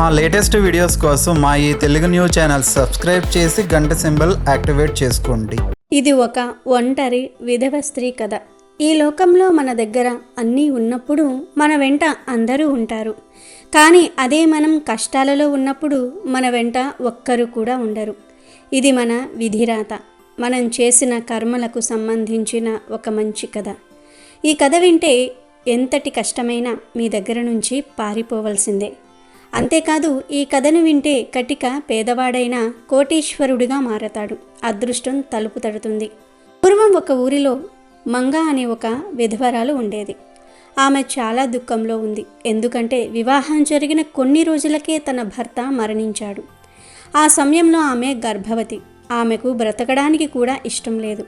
మా latest videos కోసం మా ఈ తెలుగు న్యూస్ ఛానల్ సబ్స్క్రైబ్ చేసి గంట సింబల్ యాక్టివేట్ చేసుకోండి. ఇది ఒక ఒంటరి విధవ స్త్రీ కథ. ఈ లోకంలో మన దగ్గర అన్నీ ఉన్నప్పుడు మన వెంట అందరూ ఉంటారు. కానీ అదే మనం కష్టాలలో ఉన్నప్పుడు మన వెంట ఒక్కరు కూడా ఉండరు. ఇది మన విధిరాత, మనం చేసిన కర్మలకు సంబంధించిన ఒక మంచి కథ. ఈ కథ వింటే ఎంతటి కష్టమైనా మీ దగ్గర నుంచి పారిపోవలసిందే. అంతేకాదు, ఈ కథను వింటే కటిక పేదవాడైన కోటీశ్వరుడిగా మారతాడు. అదృష్టం తలుపు తడుతుంది. పూర్వం ఒక ఊరిలో మంగ అనే ఒక విధవరాలు ఉండేది. ఆమె చాలా దుఃఖంలో ఉంది. ఎందుకంటే వివాహం జరిగిన కొన్ని రోజులకే తన భర్త మరణించాడు. ఆ సమయంలో ఆమె గర్భవతి. ఆమెకు బ్రతకడానికి కూడా ఇష్టం లేదు.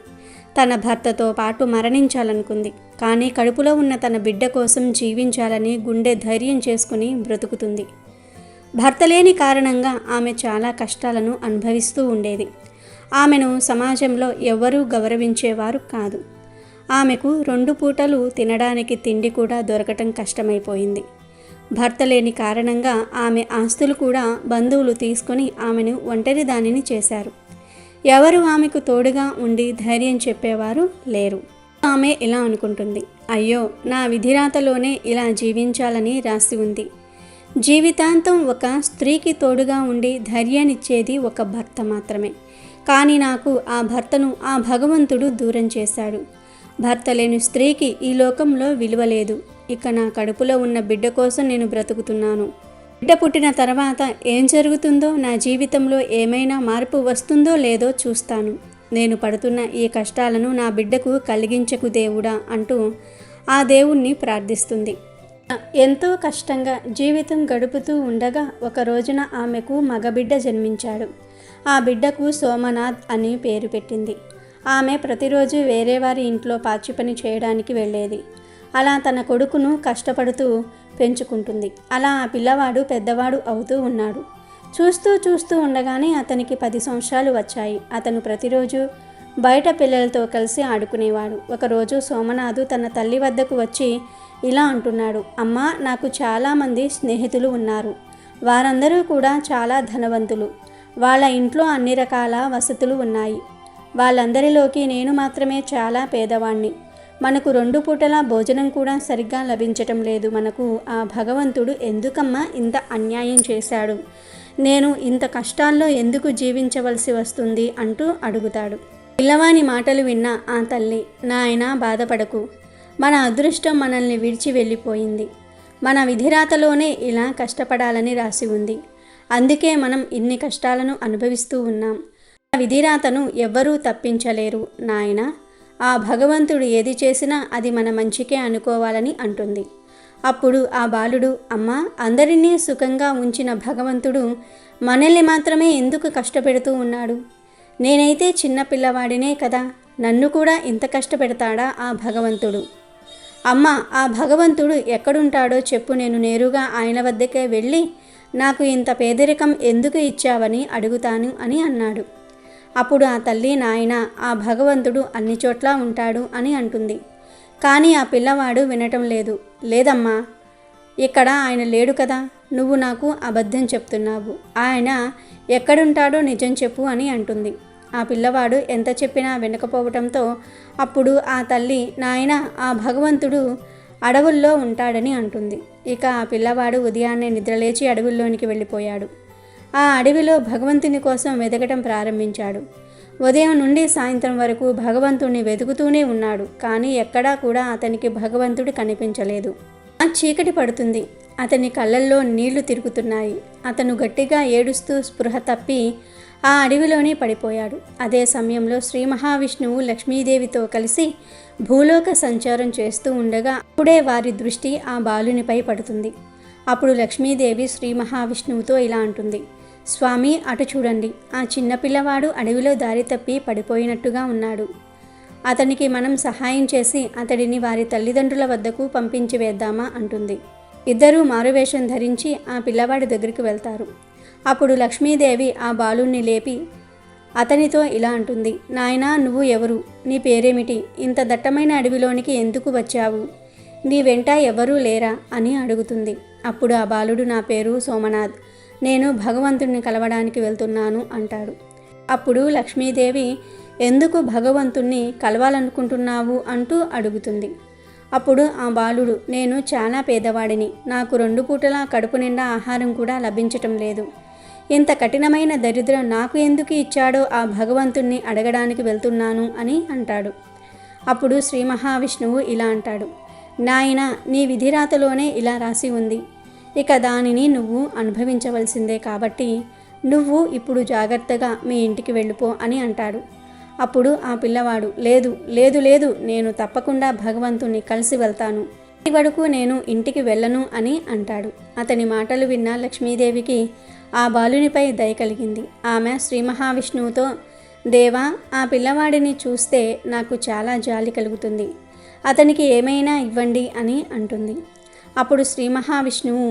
తన భర్తతో పాటు మరణించాలనుకుంది. కానీ కడుపులో ఉన్న తన బిడ్డ కోసం జీవించాలని గుండె ధైర్యం చేసుకుని బ్రతుకుతుంది. భర్త లేని కారణంగా ఆమె చాలా కష్టాలను అనుభవిస్తూ ఉండేది. ఆమెను సమాజంలో ఎవ్వరూ గౌరవించేవారు కాదు. ఆమెకు 2 పూటలు తినడానికి తిండి కూడా దొరకటం కష్టమైపోయింది. భర్త లేని కారణంగా ఆమె ఆస్తులు కూడా బంధువులు తీసుకొని ఆమెను ఒంటరిదానిని చేశారు. ఎవరు ఆమెకు తోడుగా ఉండి ధైర్యం చెప్పేవారు లేరు. ఆమె ఇలా అనుకుంటుంది, అయ్యో, నా విధిరాతలోనే ఇలా జీవించాలని రాసి ఉంది. జీవితాంతం ఒక స్త్రీకి తోడుగా ఉండి ధైర్యాన్నిచ్చేది ఒక భర్త మాత్రమే. కానీ నాకు ఆ భర్తను ఆ భగవంతుడు దూరం చేశాడు. భర్త లేని స్త్రీకి ఈ లోకంలో విలువ లేదు. ఇక నా కడుపులో ఉన్న బిడ్డ కోసం నేను బ్రతుకుతున్నాను. బిడ్డ పుట్టిన తర్వాత ఏం జరుగుతుందో, నా జీవితంలో ఏమైనా మార్పు వస్తుందో లేదో చూస్తాను. నేను పడుతున్న ఈ కష్టాలను నా బిడ్డకు కలిగించకు దేవుడా అంటూ ఆ దేవుణ్ణి ప్రార్థిస్తుంది. ఎంతో కష్టంగా జీవితం గడుపుతూ ఉండగా ఒక రోజున ఆమెకు మగబిడ్డ జన్మించాడు. ఆ బిడ్డకు సోమనాథ్ అని పేరు పెట్టింది. ఆమె ప్రతిరోజు వేరే వారి ఇంట్లో పాచి పని చేయడానికి వెళ్ళేది. అలా తన కొడుకును కష్టపడుతూ పెంచుకుంటుంది. అలా ఆ పిల్లవాడు పెద్దవాడు అవుతూ ఉన్నాడు. చూస్తూ ఉండగానే అతనికి 10 సంవత్సరాలు వచ్చాయి. అతను ప్రతిరోజు బయట పిల్లలతో కలిసి ఆడుకునేవాడు. ఒకరోజు సోమనాథు తన తల్లి వద్దకు వచ్చి ఇలా అంటున్నాడు, అమ్మా, నాకు చాలామంది స్నేహితులు ఉన్నారు. వారందరూ కూడా చాలా ధనవంతులు. వాళ్ళ ఇంట్లో అన్ని రకాల వసతులు ఉన్నాయి. వాళ్ళందరిలోకి నేను మాత్రమే చాలా పేదవాణ్ణి. మనకు 2 పూటల భోజనం కూడా సరిగ్గా లభించటం లేదు. మనకు ఆ భగవంతుడు ఎందుకమ్మా ఇంత అన్యాయం చేశాడు? నేను ఇంత కష్టాల్లో ఎందుకు జీవించవలసి వస్తుంది అంటూ అడుగుతాడు. పిల్లవాని మాటలు విన్న ఆ తల్లి, నాయనా, బాధపడకు. మన అదృష్టం మనల్ని విడిచి వెళ్ళిపోయింది. మన విధిరాతలోనే ఇలా కష్టపడాలని రాసి ఉంది. అందుకే మనం ఇన్ని కష్టాలను అనుభవిస్తూ ఉన్నాం. ఆ విధిరాతను ఎవ్వరూ తప్పించలేరు నాయనా. ఆ భగవంతుడు ఏది చేసినా అది మన మంచికే అనుకోవాలని అంటుంది. అప్పుడు ఆ బాలుడు, అమ్మా, అందరినీ సుఖంగా ఉంచిన భగవంతుడు మనల్ని మాత్రమే ఎందుకు కష్టపెడుతూ ఉన్నాడు? నేనైతే చిన్న పిల్లవాడినే కదా, నన్ను కూడా ఇంత కష్టపెడతాడా ఆ భగవంతుడు? అమ్మ, ఆ భగవంతుడు ఎక్కడుంటాడో చెప్పు, నేను నేరుగా ఆయన వద్దకే వెళ్ళి నాకు ఇంత పేదరికం ఎందుకు ఇచ్చావని అడుగుతాను అని అన్నాడు. అప్పుడు ఆ తల్లి, నాయన, ఆ భగవంతుడు అన్ని చోట్ల ఉంటాడు అని అంటుంది. కానీ ఆ పిల్లవాడు వినటం లేదు. లేదమ్మా, ఇక్కడ ఆయన లేడు కదా, నువ్వు నాకు అబద్ధం చెప్తున్నావు. ఆయన ఎక్కడుంటాడో నిజం చెప్పు అని అంటుంది. ఆ పిల్లవాడు ఎంత చెప్పినా వినకపోవటంతో అప్పుడు ఆ తల్లి, నాయన, ఆ భగవంతుడు అడవుల్లో ఉంటాడని అంటుంది. ఇక ఆ పిల్లవాడు ఉదయాన్నే నిద్రలేచి అడవుల్లోనికి వెళ్ళిపోయాడు. ఆ అడవిలో భగవంతుని కోసం వెతకటం ప్రారంభించాడు. ఉదయం నుండి సాయంత్రం వరకు భగవంతుడిని వెతుకుతూనే ఉన్నాడు. కానీ ఎక్కడా కూడా అతనికి భగవంతుడు కనిపించలేదు. చీకటి పడుతుంది. అతని కళ్ళల్లో నీళ్లు తిరుగుతున్నాయి. అతను గట్టిగా ఏడుస్తూ స్పృహ తప్పి ఆ అడవిలోనే పడిపోయాడు. అదే సమయంలో శ్రీ మహావిష్ణువు లక్ష్మీదేవితో కలిసి భూలోక సంచారం చేస్తూ ఉండగా అప్పుడే వారి దృష్టి ఆ బాలునిపై పడుతుంది. అప్పుడు లక్ష్మీదేవి శ్రీ మహావిష్ణువుతో ఇలా అంటుంది, స్వామి, అటు చూడండి. ఆ చిన్న పిల్లవాడు అడవిలో దారి తప్పి పడిపోయినట్టుగా ఉన్నాడు. అతనికి మనం సహాయం చేసి అతడిని వారి తల్లిదండ్రుల వద్దకు పంపించి వేద్దామా అంటుంది. ఇద్దరూ మారువేషం ధరించి ఆ పిల్లవాడి దగ్గరికి వెళ్తారు. అప్పుడు లక్ష్మీదేవి ఆ బాలుణ్ణి లేపి అతనితో ఇలా అంటుంది, నాయనా, నువ్వు ఎవరు? నీ పేరేమిటి? ఇంత దట్టమైన అడవిలోనికి ఎందుకు వచ్చావు? నీ వెంట ఎవరూ లేరా అని అడుగుతుంది. అప్పుడు ఆ బాలుడు, నా పేరు సోమనాథ్. నేను భగవంతుణ్ణి కలవడానికి వెళ్తున్నాను అంటాడు. అప్పుడు లక్ష్మీదేవి, ఎందుకు భగవంతుణ్ణి కలవాలనుకుంటున్నావు అంటూ అడుగుతుంది. అప్పుడు ఆ బాలుడు, నేను చాలా పేదవాడిని, నాకు 2 పూటలా కడుపు నిండా ఆహారం కూడా లభించటం లేదు. ఇంత కఠినమైన దరిద్రం నాకు ఎందుకు ఇచ్చాడో ఆ భగవంతుణ్ణి అడగడానికి వెళ్తున్నాను అని అంటాడు. అప్పుడు శ్రీ మహావిష్ణువు ఇలా అంటాడు, నాయనా, నీ విధిరాతలోనే ఇలా రాసి ఉంది, ఇక దానిని నువ్వు అనుభవించవలసిందే, కాబట్టి నువ్వు ఇప్పుడు జాగ్రత్తగా మీ ఇంటికి వెళ్ళిపో అని అంటాడు. అప్పుడు ఆ పిల్లవాడు, లేదు లేదు లేదు, నేను తప్పకుండా భగవంతుణ్ణి కలిసి వెళ్తాను, ఈ వరకు నేను ఇంటికి వెళ్ళను అని అంటాడు. అతని మాటలు విన్న లక్ష్మీదేవికి ఆ బాలునిపై దయ కలిగింది. ఆమె శ్రీ మహావిష్ణువుతో, దేవా, ఆ పిల్లవాడిని చూస్తే నాకు చాలా జాలి కలుగుతుంది, అతనికి ఏమైనా ఇవ్వండి అని అంటుంది. అప్పుడు శ్రీ మహావిష్ణువు,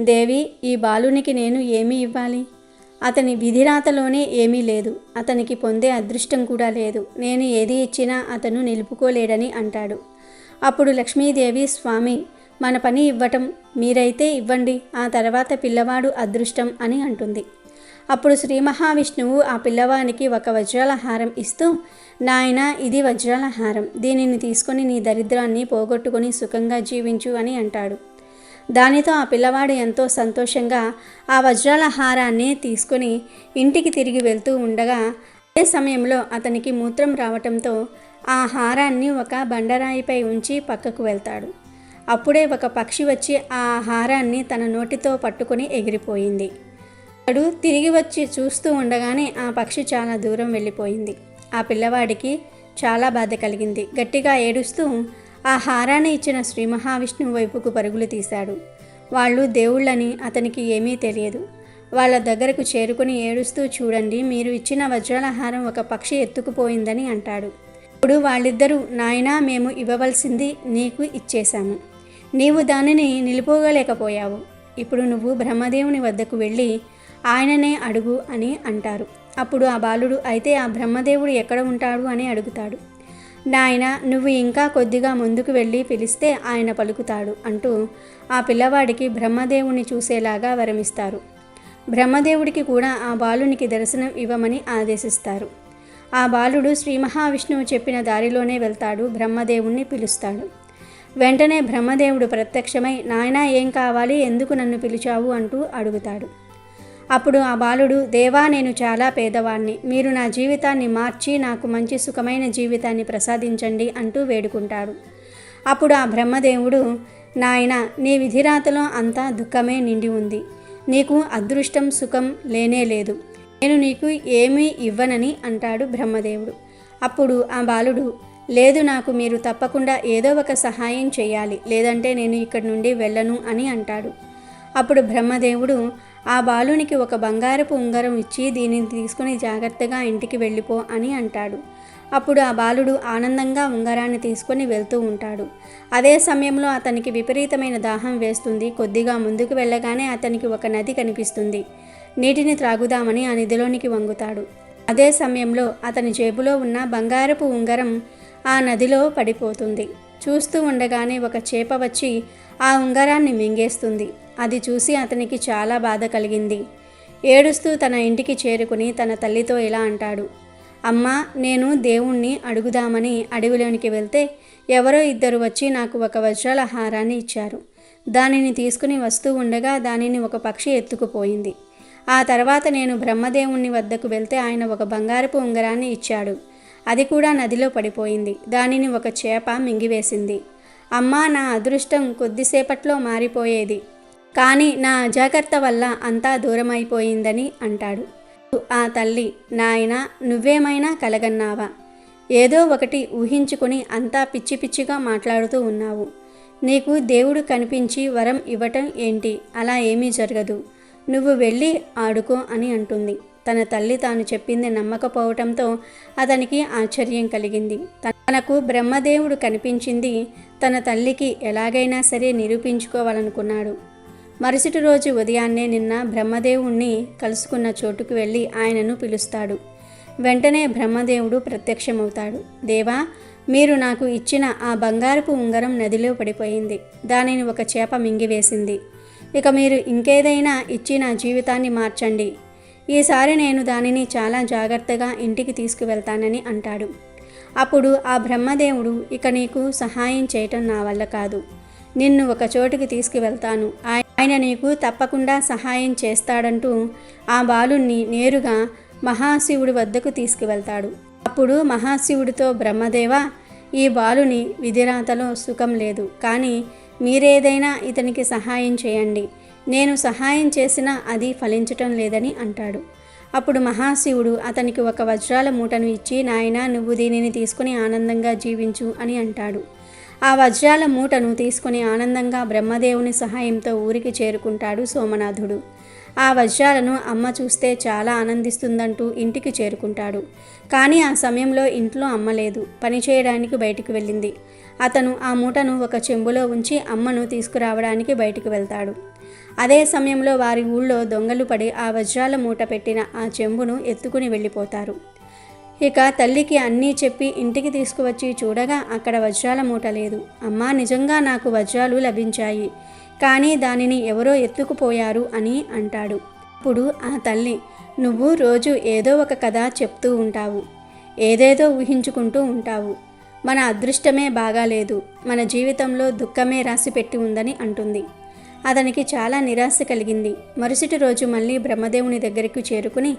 దేవి, ఈ బాలునికి నేను ఏమి ఇవ్వాలి? అతని విధిరాతలోనే ఏమీ లేదు, అతనికి పొందే అదృష్టం కూడా లేదు, నేను ఏది ఇచ్చినా అతను నిలుపుకోలేడని అంటాడు. అప్పుడు లక్ష్మీదేవి, స్వామి, మన పని ఇవ్వటం, మీరైతే ఇవ్వండి, ఆ తర్వాత పిల్లవాడు అదృష్టం అని అంటుంది. అప్పుడు శ్రీ మహావిష్ణువు ఆ పిల్లవానికి ఒక వజ్రాల హారం ఇస్తూ, నాయనా, ఇది వజ్రాల హారం, దీనిని తీసుకొని నీ దరిద్రాన్ని పోగొట్టుకొని సుఖంగా జీవించు అని అంటాడు. దానితో ఆ పిల్లవాడు ఎంతో సంతోషంగా ఆ వజ్రాల హారాన్ని తీసుకొని ఇంటికి తిరిగి వెళ్తూ ఉండగా, అదే సమయంలో అతనికి మూత్రం రావటంతో ఆ హారాన్ని ఒక బండరాయిపై ఉంచి పక్కకు వెళ్తాడు. అప్పుడే ఒక పక్షి వచ్చి ఆ హారాన్ని తన నోటితో పట్టుకొని ఎగిరిపోయింది. అతడు తిరిగి వచ్చి చూస్తూ ఉండగానే ఆ పక్షి చాలా దూరం వెళ్ళిపోయింది. ఆ పిల్లవాడికి చాలా బాధ కలిగింది. గట్టిగా ఏడుస్తూ ఆ హారాన్ని ఇచ్చిన శ్రీ మహావిష్ణువు వైపుకు పరుగులు తీశాడు. వాళ్ళు దేవుళ్ళని అతనికి ఏమీ తెలియదు. వాళ్ళ దగ్గరకు చేరుకుని ఏడుస్తూ, చూడండి, మీరు ఇచ్చిన వజ్రాల హారం ఒక పక్షి ఎత్తుకుపోయిందని అంటాడు. ఇప్పుడు వాళ్ళిద్దరూ, నాయనా, మేము ఇవ్వవలసింది నీకు ఇచ్చేశాము, నీవు దానిని నిలుపుకోలేకపోయావు, ఇప్పుడు నువ్వు బ్రహ్మదేవుని వద్దకు వెళ్ళి ఆయననే అడుగు అని అంటారు. అప్పుడు ఆ బాలుడు, అయితే ఆ బ్రహ్మదేవుడు ఎక్కడ ఉంటాడు అని అడుగుతాడు. నాయన, నువ్వు ఇంకా కొద్దిగా ముందుకు వెళ్ళి పిలిస్తే ఆయన పలుకుతాడు అంటూ ఆ పిల్లవాడికి బ్రహ్మదేవుని చూసేలాగా వరమిస్తారు. బ్రహ్మదేవుడికి కూడా ఆ బాలునికి దర్శనం ఇవ్వమని ఆదేశిస్తారు. ఆ బాలుడు శ్రీ మహావిష్ణువు చెప్పిన దారిలోనే వెళ్తాడు, బ్రహ్మదేవుణ్ణి పిలుస్తాడు. వెంటనే బ్రహ్మదేవుడు ప్రత్యక్షమై, నాయనా, ఏం కావాలి, ఎందుకు నన్ను పిలిచావు అంటూ అడుగుతాడు. అప్పుడు ఆ బాలుడు, దేవా, నేను చాలా పేదవాణ్ణి, మీరు నా జీవితాన్ని మార్చి నాకు మంచి సుఖమైన జీవితాన్ని ప్రసాదించండి అంటూ వేడుకుంటాడు. అప్పుడు ఆ బ్రహ్మదేవుడు, నాయనా, నీ విధిరాతలో అంతా దుఃఖమే నిండి ఉంది, నీకు అదృష్టం సుఖం లేనే లేదు, నేను నీకు ఏమీ ఇవ్వనని అంటాడు బ్రహ్మదేవుడు. అప్పుడు ఆ బాలుడు, లేదు, నాకు మీరు తప్పకుండా ఏదో ఒక సహాయం చేయాలి, లేదంటే నేను ఇక్కడి నుండి వెళ్ళను అని అంటాడు. అప్పుడు బ్రహ్మదేవుడు ఆ బాలునికి ఒక బంగారపు ఉంగరం ఇచ్చి, దీనిని తీసుకుని జాగ్రత్తగా ఇంటికి వెళ్ళిపో అని అంటాడు. అప్పుడు ఆ బాలుడు ఆనందంగా ఉంగరాన్ని తీసుకొని వెళ్తూ ఉంటాడు. అదే సమయంలో అతనికి విపరీతమైన దాహం వేస్తుంది. కొద్దిగా ముందుకు వెళ్ళగానే అతనికి ఒక నది కనిపిస్తుంది. నీటిని త్రాగుదామని ఆ నదిలోనికి వంగుతాడు. అదే సమయంలో అతని జేబులో ఉన్న బంగారపు ఉంగరం ఆ నదిలో పడిపోతుంది. చూస్తూ ఉండగానే ఒక చేప వచ్చి ఆ ఉంగరాన్ని మింగేస్తుంది. అది చూసి అతనికి చాలా బాధ కలిగింది. ఏడుస్తూ తన ఇంటికి చేరుకుని తన తల్లితో ఇలా అంటాడు, అమ్మా, నేను దేవుణ్ణి అడుగుదామని అడవిలోనికి వెళ్తే ఎవరో ఇద్దరు వచ్చి నాకు ఒక వజ్రాల హారాన్ని ఇచ్చారు. దానిని తీసుకుని వస్తూ ఉండగా దానిని ఒక పక్షి ఎత్తుకుపోయింది. ఆ తర్వాత నేను బ్రహ్మదేవుని వద్దకు వెళ్తే ఆయన ఒక బంగారపు ఉంగరాన్ని ఇచ్చాడు. అది కూడా నదిలో పడిపోయింది. దానిని ఒక చేప మింగివేసింది. అమ్మా, నా అదృష్టం కొద్దిసేపట్లో మారిపోయేది, కానీ నా అజాగ్రత్త వల్ల అంతా దూరమైపోయిందని అంటాడు. ఆ తల్లి, నాయనా, నువ్వేమైనా కలగన్నావా? ఏదో ఒకటి ఊహించుకుని అంతా పిచ్చి పిచ్చిగా మాట్లాడుతూ ఉన్నావు. నీకు దేవుడు కనిపించి వరం ఇవ్వటం ఏంటి? అలా ఏమీ జరగదు, నువ్వు వెళ్ళి ఆడుకో అని అంటుంది. తన తల్లి తాను చెప్పింది నమ్మకపోవటంతో అతనికి ఆశ్చర్యం కలిగింది. తనకు బ్రహ్మదేవుడు కనిపించింది తన తల్లికి ఎలాగైనా సరే నిరూపించుకోవాలనుకున్నాడు. మరుసటి రోజు ఉదయాన్నే నిన్న బ్రహ్మదేవుణ్ణి కలుసుకున్న చోటుకు వెళ్ళి ఆయనను పిలుస్తాడు. వెంటనే బ్రహ్మదేవుడు ప్రత్యక్షమవుతాడు. దేవా, మీరు నాకు ఇచ్చిన ఆ బంగారపు ఉంగరం నదిలో పడిపోయింది. దానిని ఒక చేప మింగివేసింది. ఇక మీరు ఇంకేదైనా ఇచ్చి నా జీవితాన్ని మార్చండి. ఈసారి నేను దానిని చాలా జాగ్రత్తగా ఇంటికి తీసుకువెళ్తానని అంటాడు. అప్పుడు ఆ బ్రహ్మదేవుడు, ఇక నీకు సహాయం చేయటం నా వల్ల కాదు, నిన్ను ఒక చోటుకి తీసుకువెళ్తాను, ఆయన నీకు తప్పకుండా సహాయం చేస్తాడంటూ ఆ బాలుణ్ణి నేరుగా మహాశివుడి వద్దకు తీసుకువెళ్తాడు. అప్పుడు మహాశివుడితో, బ్రహ్మదేవ, ఈ బాలుని విధిరాతలో సుఖం లేదు, కానీ మీరేదైనా ఇతనికి సహాయం చేయండి, నేను సహాయం చేసినా అది ఫలించటం లేదని అంటాడు. అప్పుడు మహాశివుడు అతనికి ఒక వజ్రాల మూటను ఇచ్చి, నాయనా, నువ్వు దీనిని తీసుకుని ఆనందంగా జీవించు అని అంటాడు. ఆ వజ్రాల మూటను తీసుకుని ఆనందంగా బ్రహ్మదేవుని సహాయంతో ఊరికి చేరుకుంటాడు సోమనాథుడు. ఆ వజ్రాలను అమ్మ చూస్తే చాలా ఆనందిస్తుందంటూ ఇంటికి చేరుకుంటాడు. కానీ ఆ సమయంలో ఇంట్లో అమ్మ లేదు, పని చేయడానికి బయటికి వెళ్ళింది. అతను ఆ మూటను ఒక చెంబులో ఉంచి అమ్మను తీసుకురావడానికి బయటికి వెళ్తాడు. అదే సమయంలో వారి ఊళ్ళో దొంగలు పడి ఆ వజ్రాల మూట పెట్టిన ఆ చెంబును ఎత్తుకుని వెళ్ళిపోతారు. ఇక తల్లికి అన్నీ చెప్పి ఇంటికి తీసుకువచ్చి చూడగా అక్కడ వజ్రాల మూట లేదు. అమ్మా, నిజంగా నాకు వజ్రాలు లభించాయి, కానీ దానిని ఎవరో ఎత్తుకుపోయారు అని అంటాడు. ఇప్పుడు ఆ తల్లి, నువ్వు రోజు ఏదో ఒక కథ చెప్తూ ఉంటావు, ఏదేదో ఊహించుకుంటూ ఉంటావు, మన అదృష్టమే బాగాలేదు, మన జీవితంలో దుఃఖమే రాసిపెట్టి ఉందని అంటుంది. అతనికి చాలా నిరాశ కలిగింది. మరుసటి రోజు మళ్ళీ బ్రహ్మదేవుని దగ్గరికి చేరుకుని,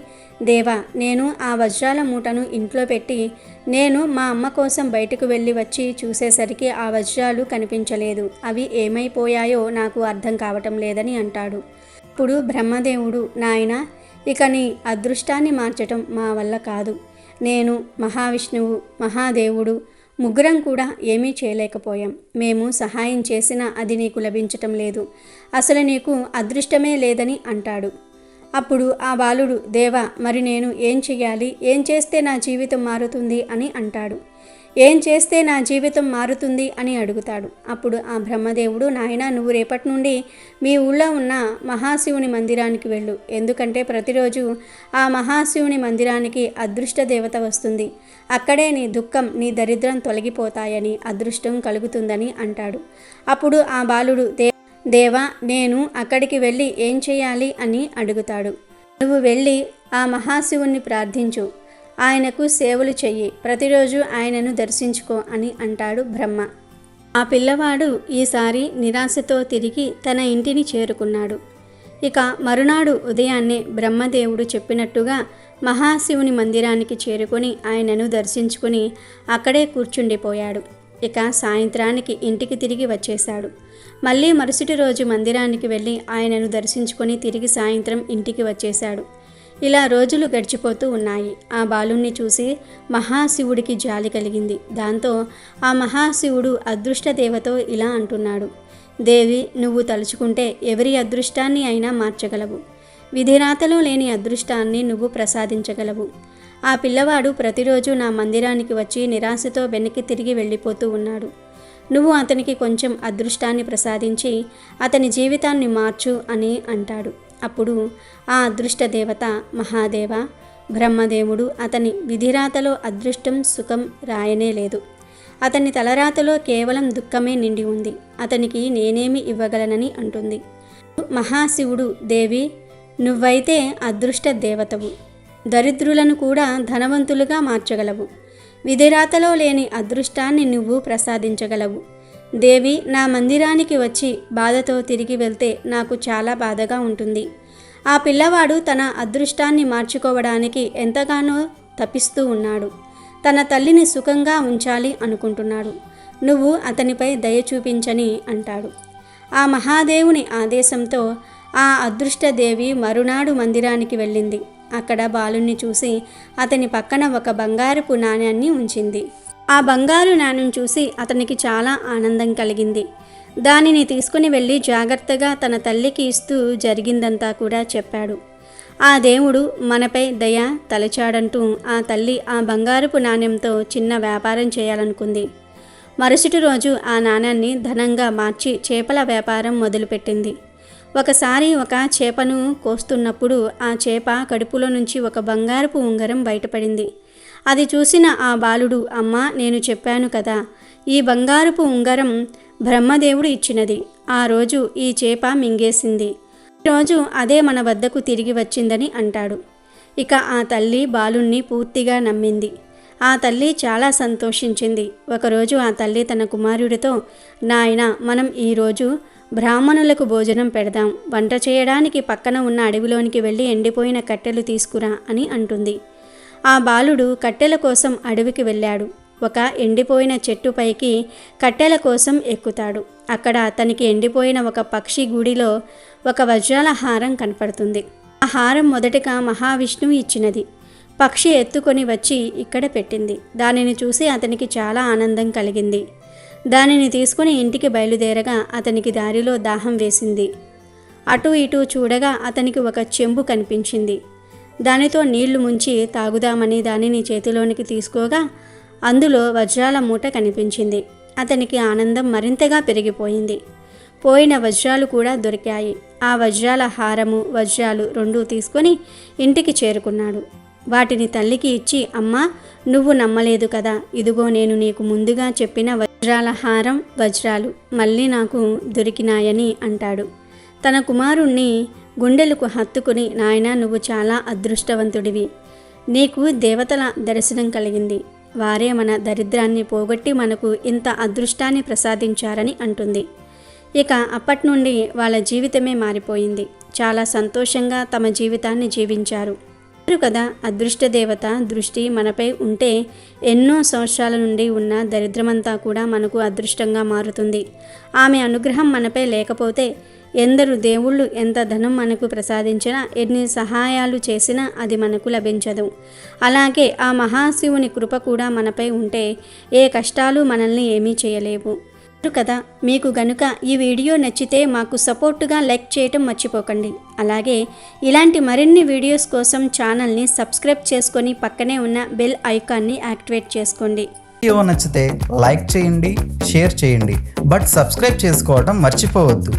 దేవా, నేను ఆ వజ్రాల మూటను ఇంట్లో పెట్టి నేను మా అమ్మ కోసం బయటకు వెళ్ళి వచ్చి చూసేసరికి ఆ వజ్రాలు కనిపించలేదు, అవి ఏమైపోయాయో నాకు అర్థం కావటం లేదని అంటాడు. ఇప్పుడు బ్రహ్మదేవుడు, నాయనా, ఇక నీ అదృష్టాన్ని మార్చటం మా వల్ల కాదు, నేను, మహావిష్ణువు, మహాదేవుడు ముగ్గురం కూడా ఏమీ చేయలేకపోయాం, మేము సహాయం చేసినా అది నీకు లభించటం లేదు, అసలు నీకు అదృష్టమే లేదని అంటాడు. అప్పుడు ఆ బాలుడు, దేవా, మరి నేను ఏం చెయ్యాలి, ఏం చేస్తే నా జీవితం మారుతుంది అని అంటాడు. ఏం చేస్తే నా జీవితం మారుతుంది అని అడుగుతాడు. అప్పుడు ఆ బ్రహ్మదేవుడు, నాయనా, నువ్వు రేపటి నుండి మీ ఊళ్ళో ఉన్న మహాశివుని మందిరానికి వెళ్ళు, ఎందుకంటే ప్రతిరోజు ఆ మహాశివుని మందిరానికి అదృష్ట దేవత వస్తుంది, అక్కడే నీ దుఃఖం, నీ దరిద్రం తొలగిపోతాయని, అదృష్టం కలుగుతుందని అంటాడు. అప్పుడు ఆ బాలుడు, దేవా, నేను అక్కడికి వెళ్ళి ఏం చేయాలి అని అడుగుతాడు. నువ్వు వెళ్ళి ఆ మహాశివుణ్ణి ప్రార్థించు, ఆయనకు సేవలు చెయ్యి, ప్రతిరోజు ఆయనను దర్శించుకో అని అంటాడు బ్రహ్మ. ఆ పిల్లవాడు ఈసారి నిరాశతో తిరిగి తన ఇంటిని చేరుకున్నాడు. ఇక మరునాడు ఉదయాన్నే బ్రహ్మదేవుడు చెప్పినట్టుగా మహాశివుని మందిరానికి చేరుకొని ఆయనను దర్శించుకుని అక్కడే కూర్చుండిపోయాడు. ఇక సాయంత్రానికి ఇంటికి తిరిగి వచ్చేశాడు. మళ్ళీ మరుసటి రోజు మందిరానికి వెళ్ళి ఆయనను దర్శించుకొని తిరిగి సాయంత్రం ఇంటికి వచ్చేశాడు. ఇలా రోజులు గడిచిపోతూ ఉన్నాయి. ఆ బాలుణ్ణి చూసి మహాశివుడికి జాలి కలిగింది. దాంతో ఆ మహాశివుడు అదృష్ట దేవతో ఇలా అంటున్నాడు, దేవి, నువ్వు తలుచుకుంటే ఎవరి అదృష్టాన్ని అయినా మార్చగలవు, విధిరాతలో లేని అదృష్టాన్ని నువ్వు ప్రసాదించగలవు. ఆ పిల్లవాడు ప్రతిరోజు నా మందిరానికి వచ్చి నిరాశతో వెనక్కి తిరిగి వెళ్ళిపోతూ ఉన్నాడు. నువ్వు అతనికి కొంచెం అదృష్టాన్ని ప్రసాదించి అతని జీవితాన్ని మార్చు అని అంటాడు. అప్పుడు ఆ అదృష్ట దేవత, మహాదేవ, బ్రహ్మదేవుడు అతని విధిరాతలో అదృష్టం, సుఖం రాయనే లేదు, అతని తలరాతలో కేవలం దుఃఖమే నిండి ఉంది, అతనికి నేనేమి ఇవ్వగలనని అంటుంది. మహాశివుడు, దేవి, నువ్వైతే అదృష్ట దేవతవు, దరిద్రులను కూడా ధనవంతులుగా మార్చగలవు, విధిరాతలో లేని అదృష్టాన్ని నువ్వు ప్రసాదించగలవు. దేవి, నా మందిరానికి వచ్చి బాధతో తిరిగి వెళ్తే నాకు చాలా బాధగా ఉంటుంది. ఆ పిల్లవాడు తన అదృష్టాన్ని మార్చుకోవడానికి ఎంతగానో తపిస్తూ ఉన్నాడు. తన తల్లిని సుఖంగా ఉంచాలి అనుకుంటున్నాడు. నువ్వు అతనిపై దయ చూపించని అంటాడు. ఆ మహాదేవుని ఆదేశంతో ఆ అదృష్టదేవి మరునాడు మందిరానికి వెళ్ళింది. అక్కడ బాలుణ్ణి చూసి అతని పక్కన ఒక బంగారపు నాణ్యాన్ని ఉంచింది. ఆ బంగారు నాణ్యం చూసి అతనికి చాలా ఆనందం కలిగింది. దానిని తీసుకుని వెళ్ళి జాగ్రత్తగా తన తల్లికి ఇస్తూ జరిగిందంతా కూడా చెప్పాడు. ఆ దేవుడు మనపై దయ తలచాడంటూ ఆ తల్లి ఆ బంగారపు నాణ్యంతో చిన్న వ్యాపారం చేయాలనుకుంది. మరుసటి రోజు ఆ నాణ్యాన్ని ధనంగా మార్చి చేపల వ్యాపారం మొదలుపెట్టింది. ఒకసారి ఒక చేపను కోస్తున్నప్పుడు ఆ చేప కడుపులో నుంచి ఒక బంగారపు ఉంగరం బయటపడింది. అది చూసిన ఆ బాలుడు, అమ్మా, నేను చెప్పాను కదా, ఈ బంగారపు ఉంగరం బ్రహ్మదేవుడు ఇచ్చినది, ఆ రోజు ఈ చేప మింగేసింది, ఈరోజు అదే మన వద్దకు తిరిగి వచ్చిందని అంటాడు. ఇక ఆ తల్లి బాలుణ్ణి పూర్తిగా నమ్మింది. ఆ తల్లి చాలా సంతోషించింది. ఒకరోజు ఆ తల్లి తన కుమారుడితో, నాయనా, మనం ఈరోజు బ్రాహ్మణులకు భోజనం పెడదాం, వంట చేయడానికి పక్కన ఉన్న అడవిలోనికి వెళ్ళి ఎండిపోయిన కట్టెలు తీసుకురా అని అంటుంది. ఆ బాలుడు కట్టెల కోసం అడవికి వెళ్ళాడు. ఒక ఎండిపోయిన చెట్టుపైకి కట్టెల కోసం ఎక్కుతాడు. అక్కడ అతనికి ఎండిపోయిన ఒక పక్షి గూడిలో ఒక వజ్రాల హారం కనపడుతుంది. ఆ హారం మొదటగా మహావిష్ణువు ఇచ్చినది. పక్షి ఎత్తుకొని వచ్చి ఇక్కడ పెట్టింది. దానిని చూసి అతనికి చాలా ఆనందం కలిగింది. దానిని తీసుకుని ఇంటికి బయలుదేరగా అతనికి దారిలో దాహం వేసింది. అటు ఇటు చూడగా అతనికి ఒక చెంబు కనిపించింది. దానితో నీళ్లు ముంచి తాగుదామని దానిని చేతిలోనికి తీసుకోగా అందులో వజ్రాల మూట కనిపించింది. అతనికి ఆనందం మరింతగా పెరిగిపోయింది. పోయిన వజ్రాలు కూడా దొరికాయి. ఆ వజ్రాల హారము, వజ్రాలు రెండూ తీసుకొని ఇంటికి చేరుకున్నాడు. వాటిని తల్లికి ఇచ్చి, అమ్మా, నువ్వు నమ్మలేదు కదా, ఇదిగో నేను నీకు ముందుగా చెప్పిన వజ్రాల హారం, వజ్రాలు మళ్ళీ నాకు దొరికినాయని అంటాడు. తన కుమారుణ్ణి గుండెలకు హత్తుకుని, నాయనా, నువ్వు చాలా అదృష్టవంతుడివి, నీకు దేవతల దర్శనం కలిగింది, వారే మన దరిద్రాన్ని పోగొట్టి మనకు ఇంత అదృష్టాన్ని ప్రసాదించారని అంటుంది. ఇక అప్పటి నుండి వాళ్ళ జీవితమే మారిపోయింది. చాలా సంతోషంగా తమ జీవితాన్ని జీవించారు కదా. అదృష్ట దేవత దృష్టి మనపై ఉంటే ఎన్నో సంవత్సరాల నుండి ఉన్న దరిద్రమంతా కూడా మనకు అదృష్టంగా మారుతుంది. ఆమె అనుగ్రహం మనపై లేకపోతే ఎందరు దేవుళ్ళు ఎంత ధనం మనకు ప్రసాదించినా, ఎన్ని సహాయాలు చేసినా అది మనకు లభించదు. అలాగే ఆ మహాశివుని కృప కూడా మనపై ఉంటే ఏ కష్టాలు మనల్ని ఏమీ చేయలేవు కదా. మీకు గనుక ఈ వీడియో నచ్చితే మాకు సపోర్టుగా లైక్ చేయటం మర్చిపోకండి. అలాగే ఇలాంటి మరిన్ని వీడియోస్ కోసం ఛానల్ని సబ్స్క్రైబ్ చేసుకొని పక్కనే ఉన్న బెల్ ఐకాన్ని యాక్టివేట్ చేసుకోండి. వీడియో నచ్చితే లైక్ చేయండి, షేర్ చేయండి, బట్ సబ్స్క్రైబ్ చేసుకోవడం మర్చిపోవద్దు.